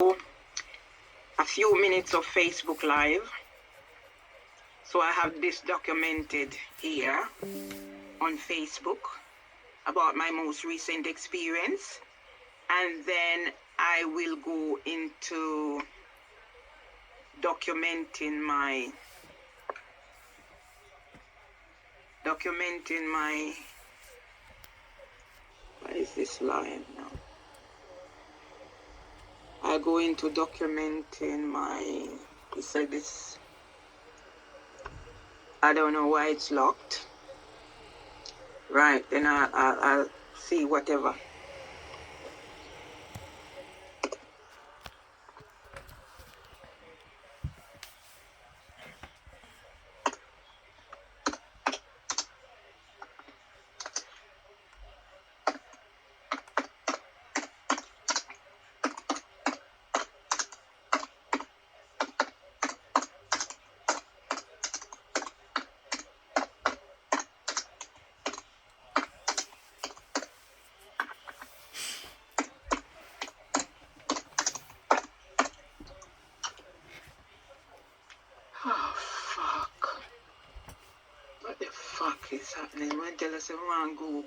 a few minutes of Facebook Live. So I have this documented here on Facebook about my most recent experience, and then I will go into documenting my what is this live now? I go into documenting my, he said this, I don't know why it's locked. Right, then I'll see whatever. Oh, fuck. What the fuck is happening? I'm jealous of one group.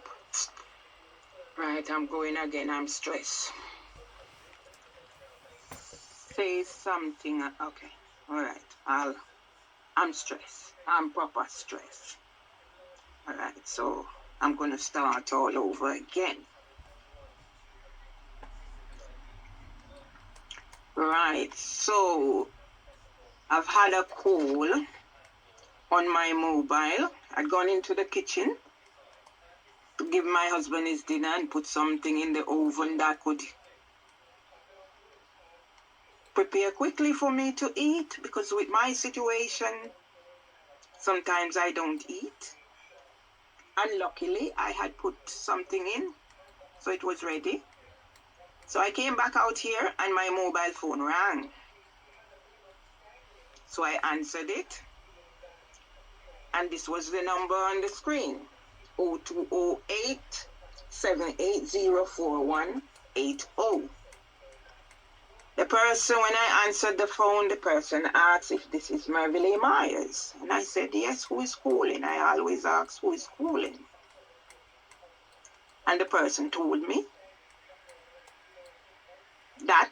Right, I'm going again. I'm stressed. Say something. Okay. Alright. I'm stressed. I'm proper stressed. Alright, so I'm going to start all over again. Right, so I've had a call on my mobile. I'd gone into the kitchen to give my husband his dinner and put something in the oven that could prepare quickly for me to eat, because with my situation, sometimes I don't eat. And luckily, I had put something in, so it was ready. So I came back out here and my mobile phone rang. So I answered it. And this was the number on the screen, 0208 7804180. The person, when I answered the phone, the person asked if this is Margaret Myers. And I said, yes, who is calling? I always ask who is calling. And the person told me that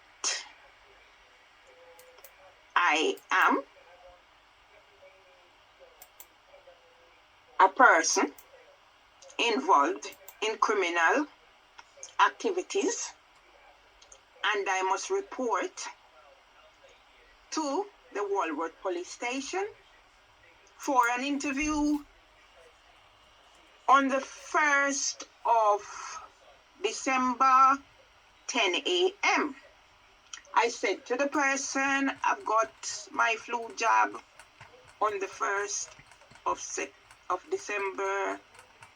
I am a person involved in criminal activities, and I must report to the Walworth Police Station for an interview on the 1st of December, 10 a.m. I said to the person, I've got my flu jab on the 1st of December,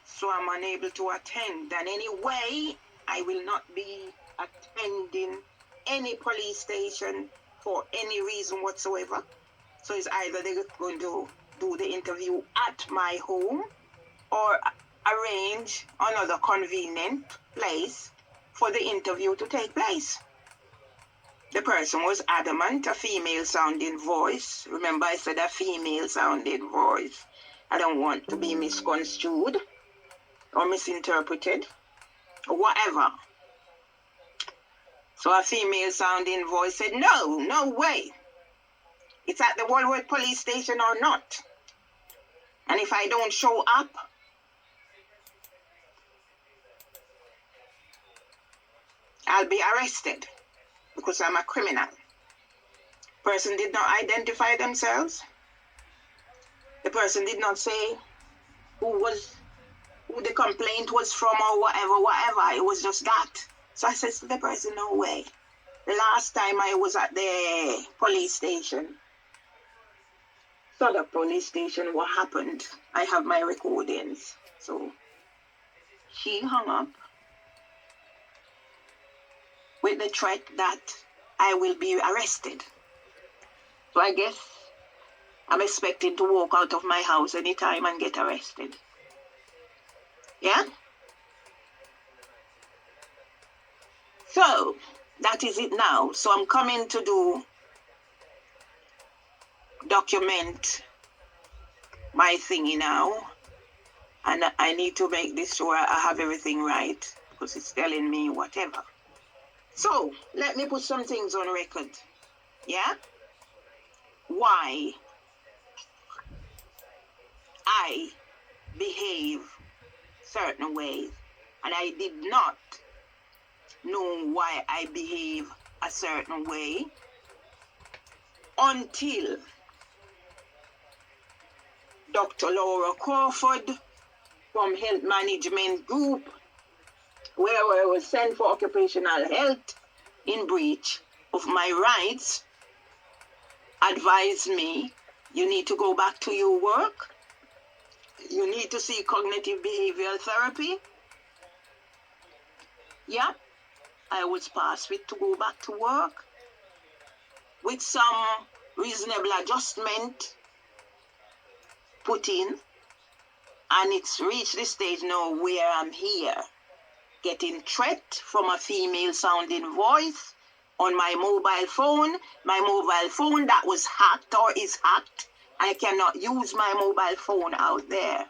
so I'm unable to attend. And anyway, I will not be attending any police station for any reason whatsoever. So it's either they're going to do the interview at my home or arrange another convenient place for the interview to take place. The person was adamant, a female sounding voice. Remember, I said a female sounding voice. I don't want to be misconstrued or misinterpreted or whatever. So a female sounding voice said, no way. It's at the Walworth Police Station or not. And if I don't show up, I'll be arrested because I'm a criminal. Person did not identify themselves. The person did not say who the complaint was from or whatever. It was just that. So I said to the person, no way. The last time I was at the police station, so the police station, what happened? I have my recordings. So she hung up with the threat that I will be arrested. So I guess I'm expecting to walk out of my house anytime and get arrested. Yeah? So that is it now. So I'm coming to document my thingy now. And I need to make this sure I have everything right, because it's telling me whatever. So let me put some things on record. Yeah? Why I behave certain ways. And I did not know why I behave a certain way until Dr. Laura Crawford from Health Management Group, where I was sent for occupational health in breach of my rights, advised me, you need to go back to your work. You need to see cognitive behavioral therapy. Yeah, I was passed with to go back to work with some reasonable adjustment put in. And it's reached the stage now where I'm here getting threat from a female sounding voice on my mobile phone that was hacked or is hacked. I cannot use my mobile phone out there.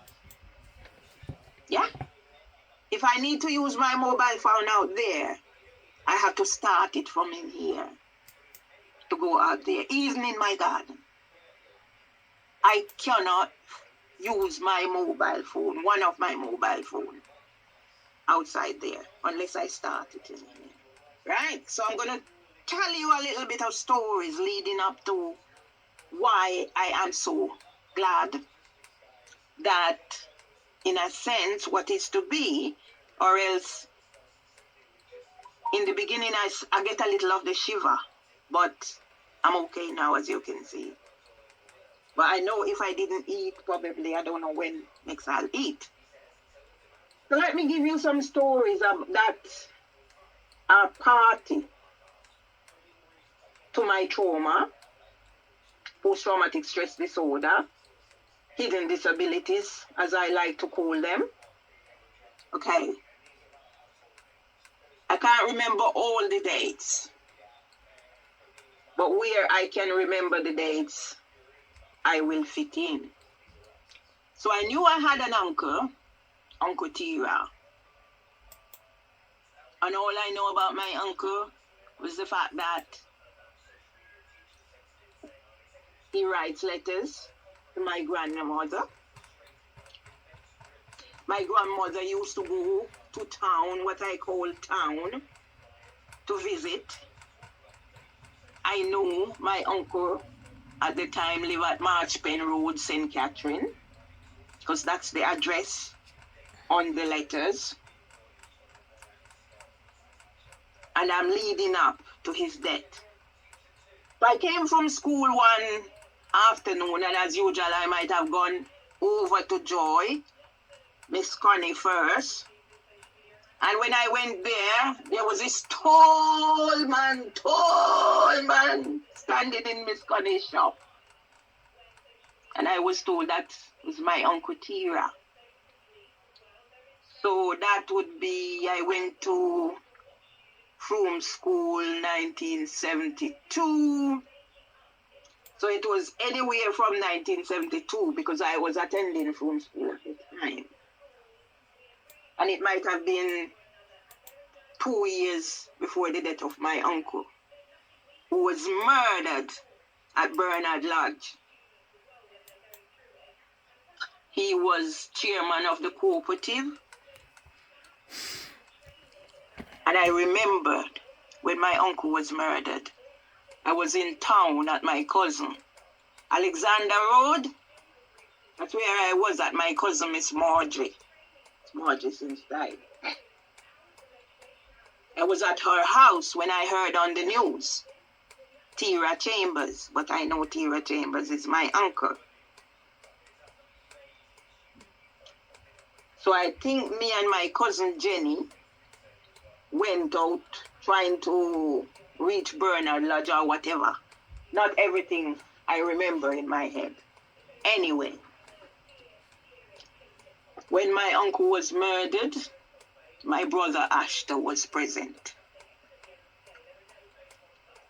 Yeah? If I need to use my mobile phone out there, I have to start it from in here to go out there, even in my garden. I cannot use my mobile phone, one of my mobile phone, outside there, unless I start it in here. Right? So I'm going to tell you a little bit of stories leading up to why I am so glad that, in a sense, what is to be, or else in the beginning I get a little of the shiver, but I'm okay now, as you can see. But I know if I didn't eat, probably, I don't know when next I'll eat. So let me give you some stories of that are party to my trauma, post-traumatic stress disorder, hidden disabilities, as I like to call them. Okay. I can't remember all the dates, but where I can remember the dates, I will fit in. So I knew I had an uncle, Uncle Tira. And all I know about my uncle was the fact that he writes letters to my grandmother. My grandmother used to go to town, what I call town, to visit. I know my uncle at the time lived at Marchpen Road, St. Catherine, because that's the address on the letters. And I'm leading up to his death. So I came from school one afternoon, and as usual, I might have gone over to Joy, Miss Connie first. And when I went there was this tall man, standing in Miss Connie's shop. And I was told that was my Uncle Tira. So that would be, I went to Froome School 1972. So it was anywhere from 1972 because I was attending Froome School at the time. And it might have been 2 years before the death of my uncle, who was murdered at Bernard Lodge. He was chairman of the cooperative. And I remembered when my uncle was murdered, I was in town at my cousin, Alexander Road. That's where I was at my cousin, Miss Marjorie. Marjorie since died. I was at her house when I heard on the news, Tira Chambers, but I know Tira Chambers is my uncle. So I think me and my cousin Jenny went out trying to reach Bernard Lodge or whatever. Not everything I remember in my head. Anyway, when my uncle was murdered, my brother Ashton was present.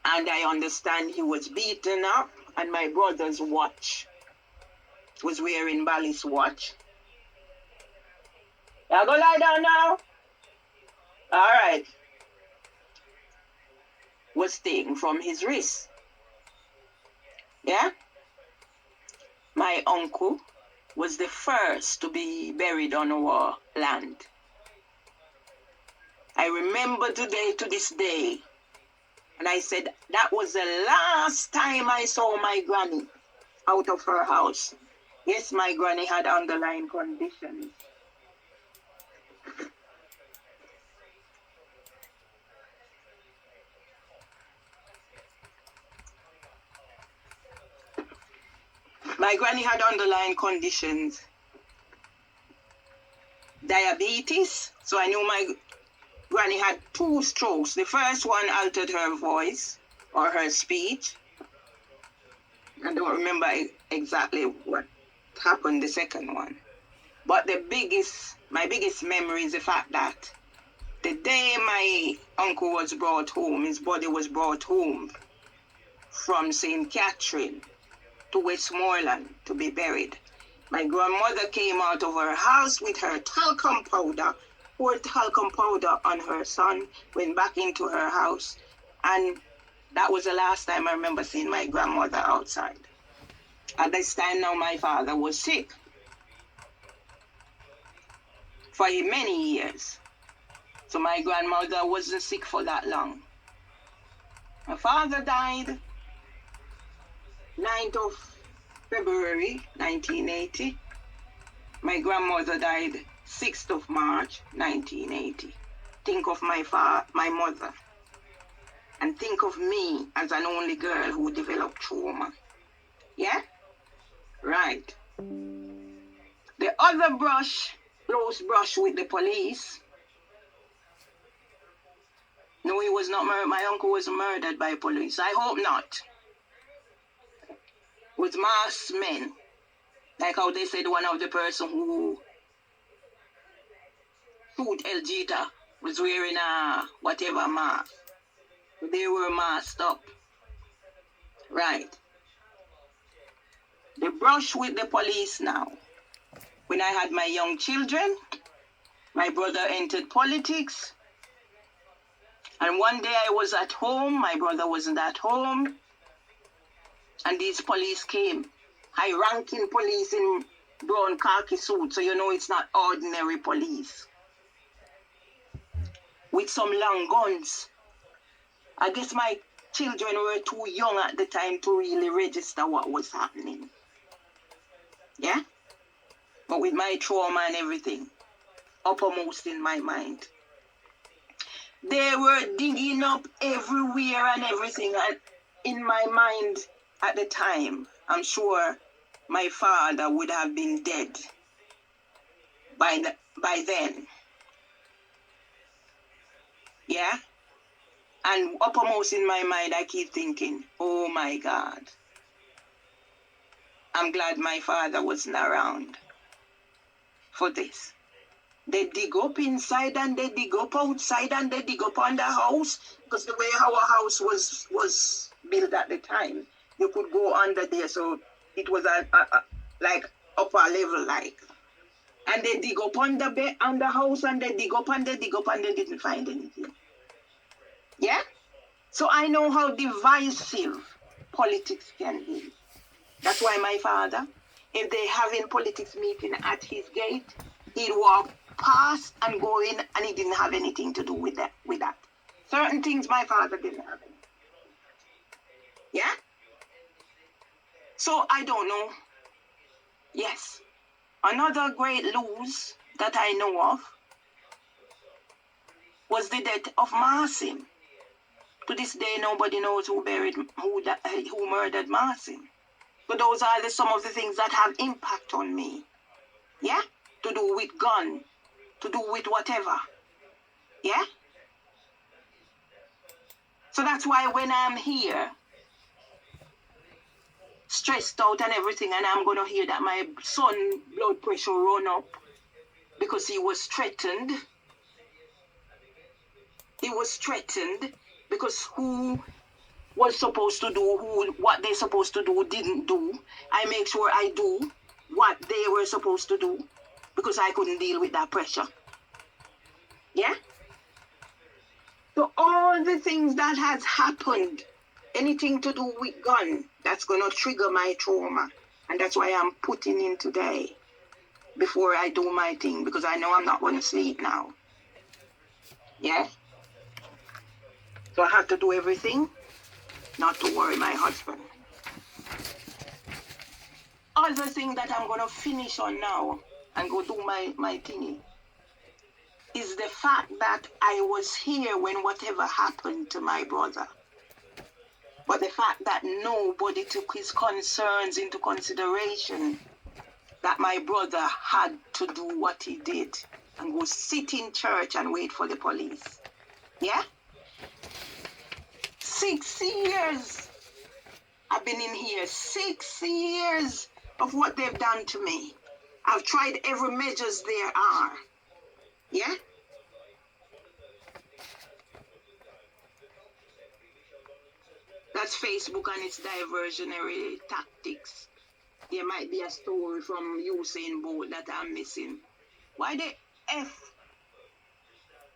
And I understand he was beaten up, and my brother's watch was wearing Bally's watch. Y'all go lie down now? All right. Was taken from his wrist. Yeah? My uncle was the first to be buried on our land. I remember today to this day, and I said that was the last time I saw my granny out of her house. Yes, my granny had underlying conditions. My granny had underlying conditions. Diabetes. So I knew my granny had 2 strokes. The first one altered her voice or her speech. I don't remember exactly what happened the second one. But my biggest memory is the fact that the day my uncle was brought home, his body was brought home from St. Catherine to Westmoreland to be buried. My grandmother came out of her house with her talcum powder, poured talcum powder on her son, went back into her house, and that was the last time I remember seeing my grandmother outside. At this time now, my father was sick for many years. So my grandmother wasn't sick for that long. My father died 9th of February 1980. My grandmother died 6th of March 1980. Think of my mother, and think of me as an only girl who developed trauma. Yeah? Right. The other close brush with the police. No, he was not murdered. My uncle was murdered by police. I hope not. With masked men. Like how they said one of the person who shoot El Jita was wearing a whatever mask. They were masked up. Right. The brush with the police now. When I had my young children, my brother entered politics. And one day I was at home, my brother wasn't at home. And these police came. High-ranking police in brown khaki suit, so you know it's not ordinary police. With some long guns. I guess my children were too young at the time to really register what was happening. Yeah? But with my trauma and everything uppermost in my mind. They were digging up everywhere and everything. And in my mind at the time, I'm sure my father would have been dead by then. Yeah? And uppermost in my mind, I keep thinking, oh my God. I'm glad my father wasn't around for this. They dig up inside and they dig up outside and they dig up on the house. Because the way our house was built at the time, you could go under there. So it was like upper level like. And they dig up on the house and they dig up and they dig up and they didn't find anything. Yeah? So I know how divisive politics can be. That's why my father, if they having politics meeting at his gate, he'd walk past and go in, and he didn't have anything to do with that. Certain things my father didn't have. Yeah? So I don't know. Yes. Another great lose that I know of was the death of Marcin. To this day, nobody knows who murdered Marcin. But those are some of the things that have impact on me. Yeah? To do with gun. To do with whatever. Yeah? So that's why when I'm here, stressed out and everything, and I'm going to hear that my son blood pressure run up because he was threatened. He was threatened because who was supposed to do, what they're supposed to do didn't do. I make sure I do what they were supposed to do because I couldn't deal with that pressure. Yeah? So all the things that has happened, anything to do with gun, that's going to trigger my trauma. And that's why I'm putting in today before I do my thing, because I know I'm not going to sleep now. Yeah? So I have to do everything not to worry my husband. Other thing that I'm going to finish on now and go do my thingy is the fact that I was here when whatever happened to my brother. But the fact that nobody took his concerns into consideration, that my brother had to do what he did and go sit in church and wait for the police. Yeah? 6 years I've been in here. 6 years of what they've done to me. I've tried every measures there are. Yeah? That's Facebook and its diversionary tactics. There might be a story from Usain Bolt that I'm missing. Why the F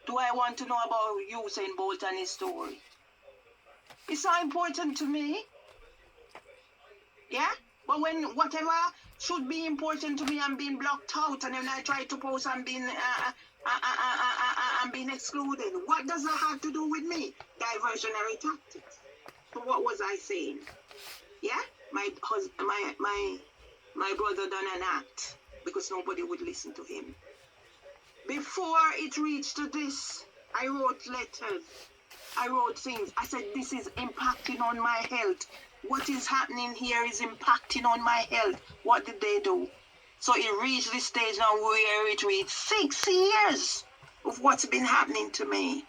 do I want to know about Usain Bolt and his story? It's so important to me. Yeah? But when whatever should be important to me, I'm being blocked out, and when I try to post, I'm being excluded. What does that have to do with me? Diversionary tactics. So what was I saying? Yeah? My brother done an act because nobody would listen to him. Before it reached to this, I wrote letters. I wrote things. I said, this is impacting on my health. What is happening here is impacting on my health. What did they do? So it reached this stage now where it reached 6 years of what's been happening to me.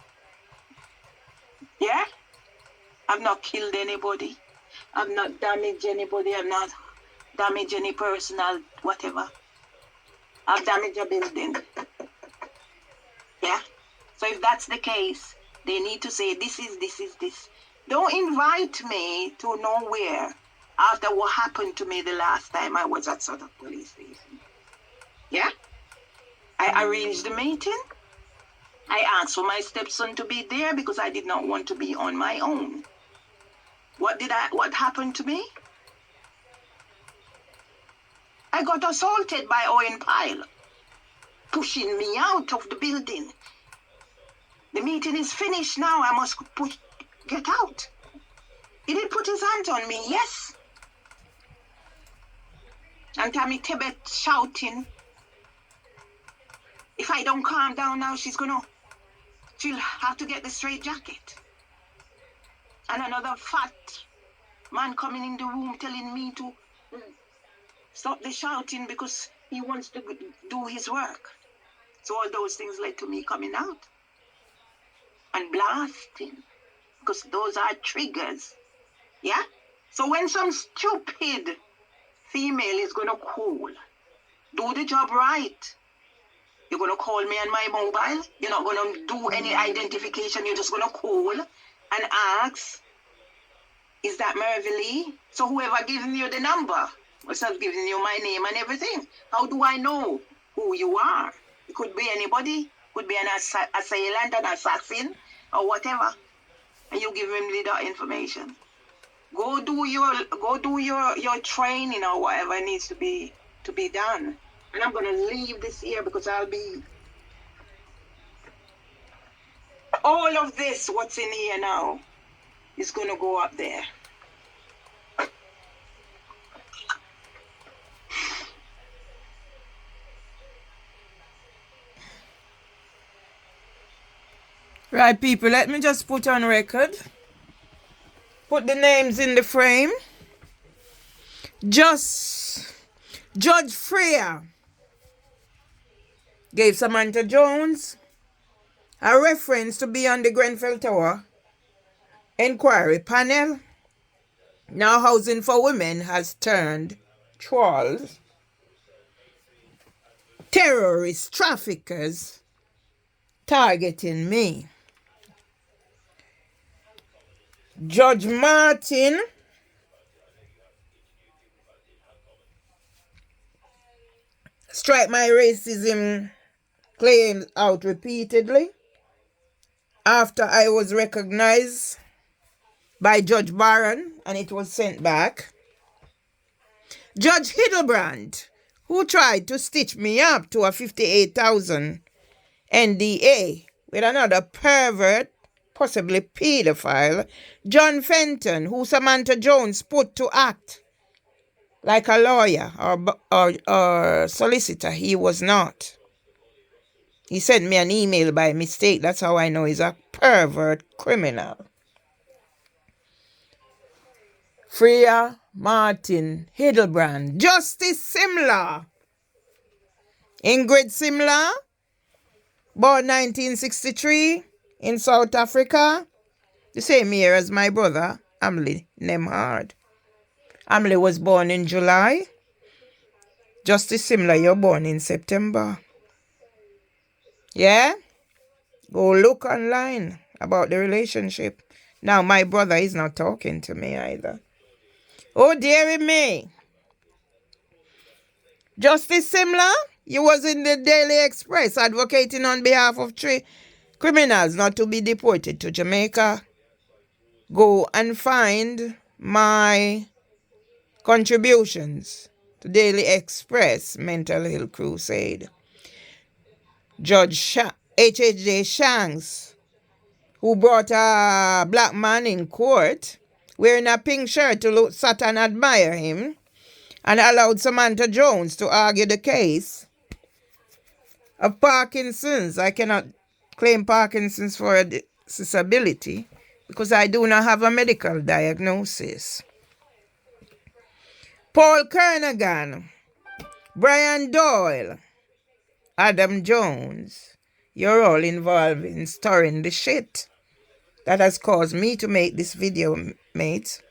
Yeah? I've not killed anybody. I've not damaged anybody. I've not damaged any personal whatever. I've damaged a building. Yeah? So if that's the case, they need to say, this is this. Don't invite me to nowhere after what happened to me the last time I was at Southern Police Station. Yeah? I arranged the meeting. I asked for my stepson to be there because I did not want to be on my own. What happened to me? I got assaulted by Owen Pyle, pushing me out of the building. The meeting is finished now. I must get out. He did put his hands on me, yes. And Tammy Tebet shouting, if I don't calm down now, she'll have to get the straight jacket. And another fat man coming in the room telling me to stop the shouting because he wants to do his work. So all those things led to me coming out and blasting, because those are triggers. Yeah? So when some stupid female is going to call, do the job right. You're going to call me on my mobile. You're not going to do any identification. You're just going to call and ask, is that Mervy Lee? So whoever giving you the number must have given you my name and everything. How do I know who you are? It could be anybody. Could be an assailant, an assassin, or whatever. And you give him the information. Go do your training or whatever needs to be done. And I'm gonna leave this here because I'll be all of this what's in here now is gonna go up there. Right, people, let me just put on record. Put the names in the frame. Judge Freya gave Samantha Jones a reference to be on the Grenfell Tower inquiry panel. Now Housing for Women has turned trolls, terrorist traffickers targeting me. Judge Martin strike my racism claims out repeatedly after I was recognized by Judge Barron and it was sent back. Judge Hildebrand, who tried to stitch me up to a 58,000 NDA with another pervert, possibly pedophile, John Fenton, who Samantha Jones put to act like a lawyer or solicitor. He was not. He sent me an email by mistake. That's how I know he's a pervert criminal. Freya Martin Hildebrand. Justice Simler. Ingrid Simler, born 1963 in South Africa. The same year as my brother, Amli Nemhard. Amli was born in July. Justice Simler, you're born in September. Yeah? Go look online about the relationship. Now, my brother is not talking to me either. Oh, dearie me. Justice Simler, you was in the Daily Express advocating on behalf of 3 criminals not to be deported to Jamaica. Go and find my contributions to Daily Express Mental Health Crusade. Judge H.H.J. Shanks, who brought a black man in court wearing a pink shirt to sat and admire him, and allowed Samantha Jones to argue the case of Parkinson's. I cannot claim Parkinson's for a disability because I do not have a medical diagnosis. Paul Kernaghan, Brian Doyle, Adam Jones, you're all involved in stirring the shit that has caused me to make this video, mates.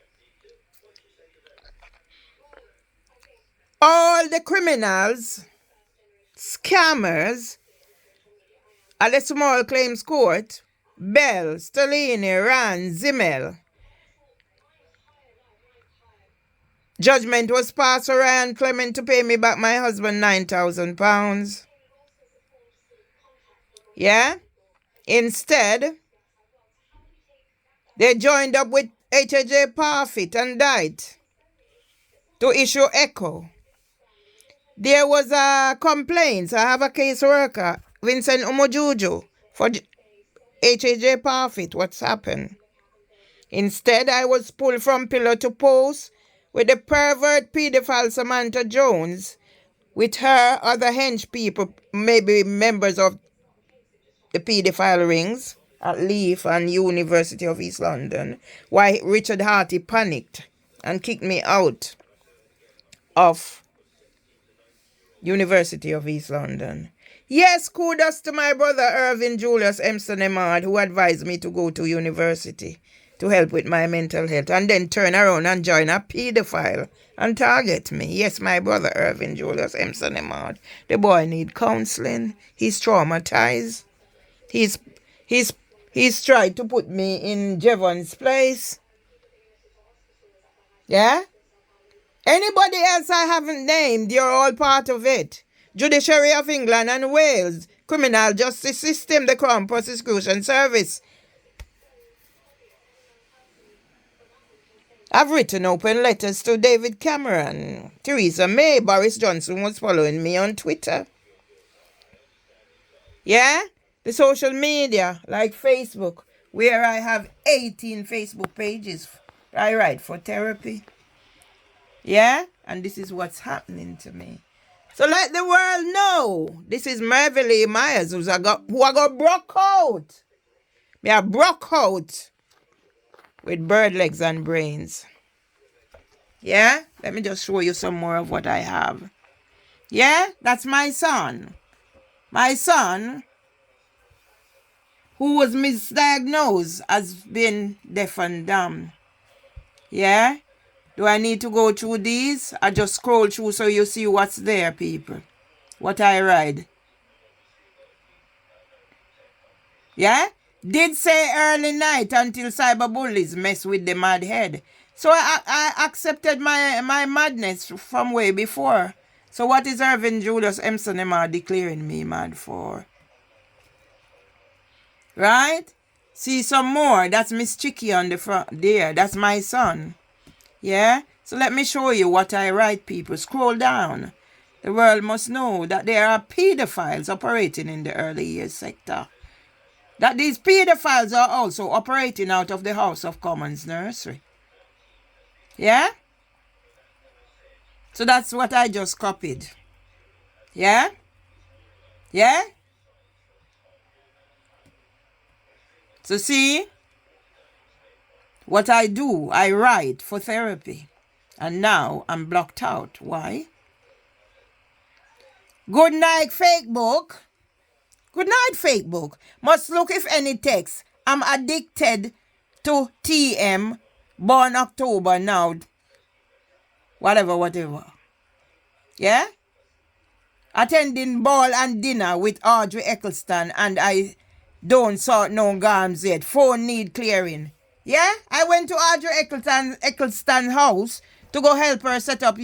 All the criminals, scammers at the small claims court, Bell, Stellini, Rand, Zimmel. Judgment was passed for Ryan Clement to pay me back my husband £9,000. Yeah? Instead, they joined up with H.J. Parfit and died to issue echo. There was a complaint. I have a caseworker, Vincent Umojuju, for H.J. Parfit. What's happened? Instead, I was pulled from pillar to post with the pervert pedophile Samantha Jones, with her other hench people, maybe members of the pedophile rings at Leaf and University of East London, why Richard Harty panicked and kicked me out of University of East London. Yes, kudos to my brother Irvin Julius Emson Emard, who advised me to go to university to help with my mental health, and then turn around and join a pedophile and target me. Yes, my brother Irvin Julius Emson Emard. The boy need counseling. He's traumatized. He's tried to put me in Jevon's place. Yeah? Anybody else I haven't named, you're all part of it. Judiciary of England and Wales, Criminal Justice System, the Crown Prosecution Service. I've written open letters to David Cameron, Theresa May. Boris Johnson was following me on Twitter. Yeah? The social media, like Facebook, where I have 18 Facebook pages. I write for therapy. Yeah? And this is what's happening to me. So let the world know. This is Merville Myers who I got broke out. Me I broke out with bird legs and brains. Yeah? Let me just show you some more of what I have. Yeah? That's my son. My son, who was misdiagnosed as being deaf and dumb. Yeah? Do I need to go through these? I just scroll through so you see what's there, people. What I write. Yeah? Did say early night until cyberbullies mess with the mad head. So I accepted my madness from way before. So what is Irvin Julius Empson declaring me mad for? Right? See some more. That's Miss Chicky on the front there. That's my son. Yeah? So let me show you what I write, people. Scroll down. The world must know that there are pedophiles operating in the early years sector. That these pedophiles are also operating out of the House of Commons nursery. Yeah? So that's what I just copied. Yeah? Yeah? So see? What I do, I write for therapy. And now I'm blocked out. Why? Good night, fake book. Good night, fake book. Must look if any text. I'm addicted to TM. Born October now. Whatever. Yeah? Attending ball and dinner with Audrey Eccleston and I don't sort no garms yet. Phone need clearing. Yeah? I went to Audrey Eccleston's house to go help her set up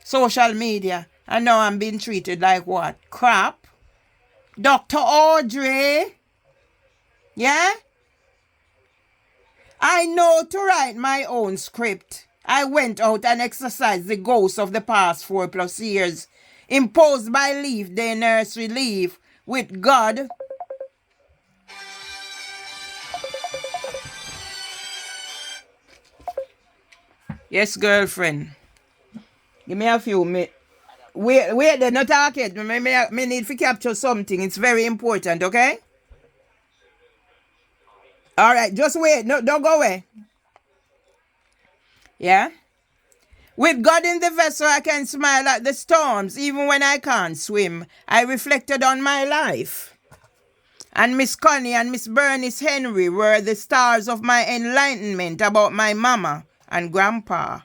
social media. And now I'm being treated like what? Crap? Dr. Audrey? Yeah? I know to write my own script. I went out and exercised the ghosts of the past 4+ years. Imposed by leaf, day nursery leave with God. Yes, girlfriend. Give me a few minutes. Wait, they're not talking. Me need to capture something. It's very important, okay? All right, just wait. No, don't go away. Yeah? With God in the vessel, I can smile at the storms, even when I can't swim. I reflected on my life. And Miss Connie and Miss Bernice Henry were the stars of my enlightenment about my mama and grandpa.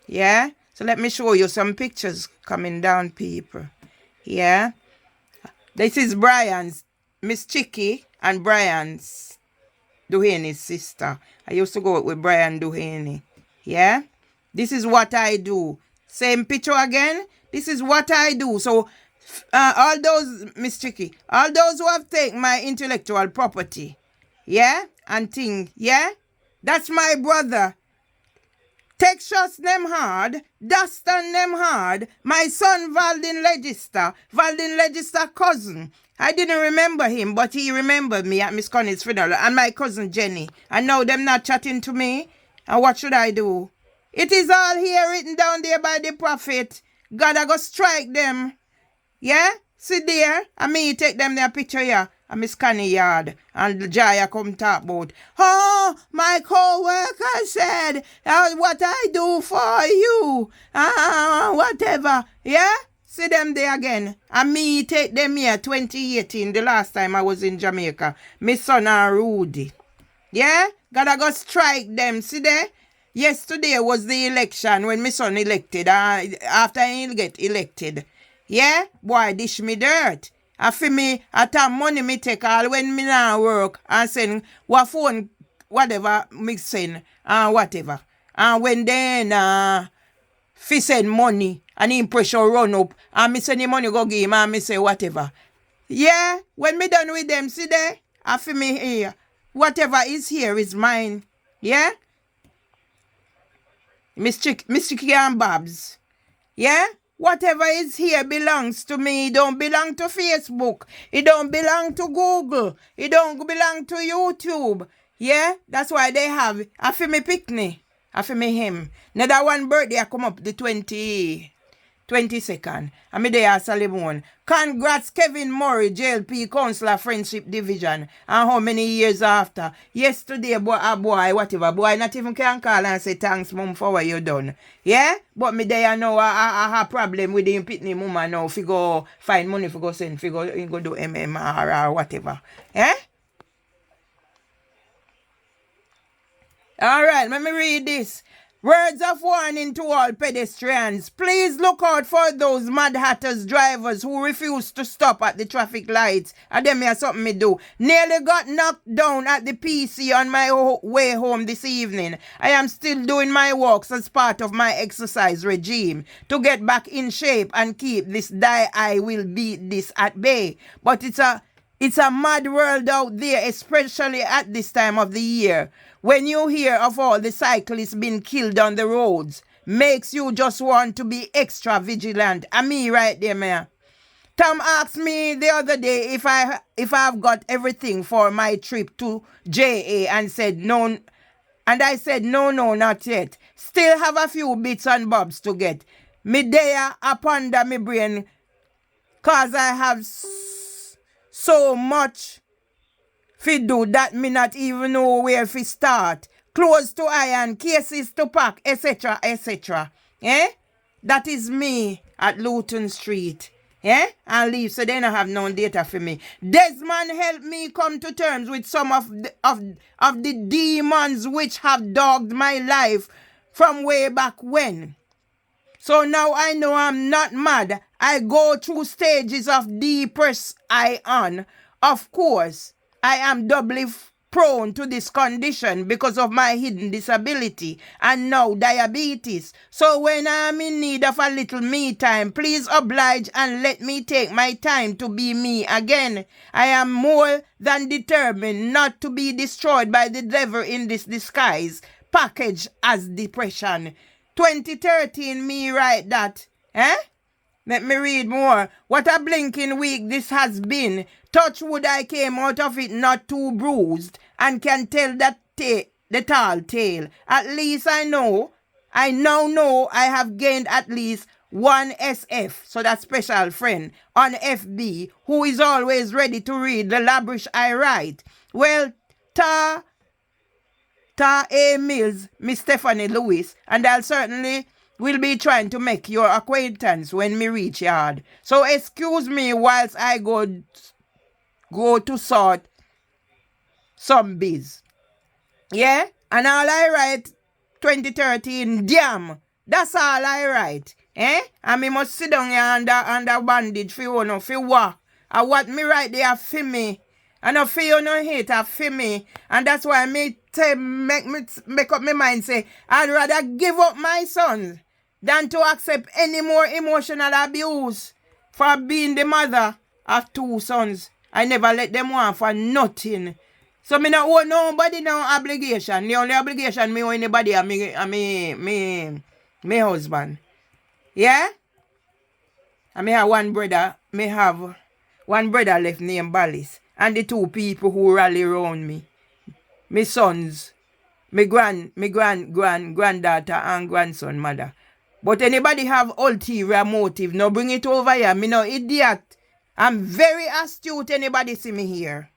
Yeah? So let me show you some pictures coming down, people. Yeah? This is Brian's, Miss Chicky and Brian's Duhaney's sister. I used to go out with Brian Duhaney. Yeah? This is what I do. Same picture again. This is what I do. So, all those, Miss Chicky, all those who have taken my intellectual property, yeah, and think, yeah, that's my brother. Texas them hard, Daston them hard. My son Valdin Legister cousin. I didn't remember him, but he remembered me at Miss Connie's funeral, and my cousin Jenny. And now them not chatting to me. And what should I do? It is all here written down there by the prophet. God I go strike them. Yeah? See there? And me take them their picture here. And Miss Connie yard. And Jaya come talk about. Oh, my co-worker said, what I do for you. Whatever. Yeah? See them there again. And me take them here 2018, the last time I was in Jamaica. My son and Rudy. Yeah? God I go strike them. See there? Yesterday was the election when my son elected. After he get elected. Yeah? Boy, dish me dirt. And for me, at time money me take all when me now work and send what phone, whatever me send and whatever. And when then fi send money and him pressure run up and me send him money go give him and me say whatever. Yeah? When me done with them, see there? And for me here, whatever is here is mine. Yeah? Miss Chicky and Babs. Yeah? Whatever is here belongs to me. It don't belong to Facebook. It don't belong to Google. It don't belong to YouTube. Yeah? That's why they have it. After me picnic. After me him. Now that one birthday I come up the 22nd. And me there at Salimon. Congrats Kevin Murray, JLP Councillor Friendship Division. And how many years after? Yesterday, boy, whatever. Boy, not even can call and say thanks, mum, for what you done. Yeah? But me there now, I have problem with the pitney mama now. If you go find money, if you go send, if you go do MMR or whatever. Yeah? Alright, let me read this. Words of warning to all pedestrians. Please look out for those Mad Hatters drivers who refuse to stop at the traffic lights. And them here something me do. Nearly got knocked down at the PC on my way home this evening. I am still doing my walks as part of my exercise regime to get back in shape and keep this I will beat this at bay. But it's a mad world out there, especially at this time of the year. When you hear of all the cyclists being killed on the roads, makes you just want to be extra vigilant. And me right there, man. Tom asked me the other day if I've got everything for my trip to JA and said no. And I said no, not yet. Still have a few bits and bobs to get. Me there upon me brain, cause I have so much fi do that me not even know where fi start. Clothes to iron, cases to pack, etc., etc. That is me at Luton Street. And leave, so they don't have no data for me. Desmond helped me come to terms with some of the demons which have dogged my life from way back when. So now I know I'm not mad. I go through stages of depression. Of course, I am doubly prone to this condition because of my hidden disability and now diabetes. So when I'm in need of a little me time, please oblige and let me take my time to be me again. I am more than determined not to be destroyed by the devil in this disguise, packaged as depression. 2013 me write that. Let me read more. What a blinking week this has been. Touch wood, I came out of it not too bruised and can tell that the tall tale. At least I now know I have gained at least one SF, so that special friend, on FB, who is always ready to read the labrish I write. Well, Ta A. Mills, Miss Stephanie Lewis, and I'll certainly will be trying to make your acquaintance when me reach yard. So excuse me whilst I go to sort some biz. Yeah? And all I write 2013, damn. That's all I write. And me must sit down here under bandage for you know, for what? And what me write there for me. And no for you no hate for me. And that's why me make up my mind say, I'd rather give up my sons than to accept any more emotional abuse for being the mother of two sons. I never let them want for nothing. So me not owe nobody no obligation. The only obligation me owe anybody is me husband. Yeah? And me have one brother left named Ballis. And the two people who rally around me. My sons, my granddaughter and grandson mother. But anybody have ulterior motive, no bring it over here. Me no idiot. I'm very astute, anybody see me here.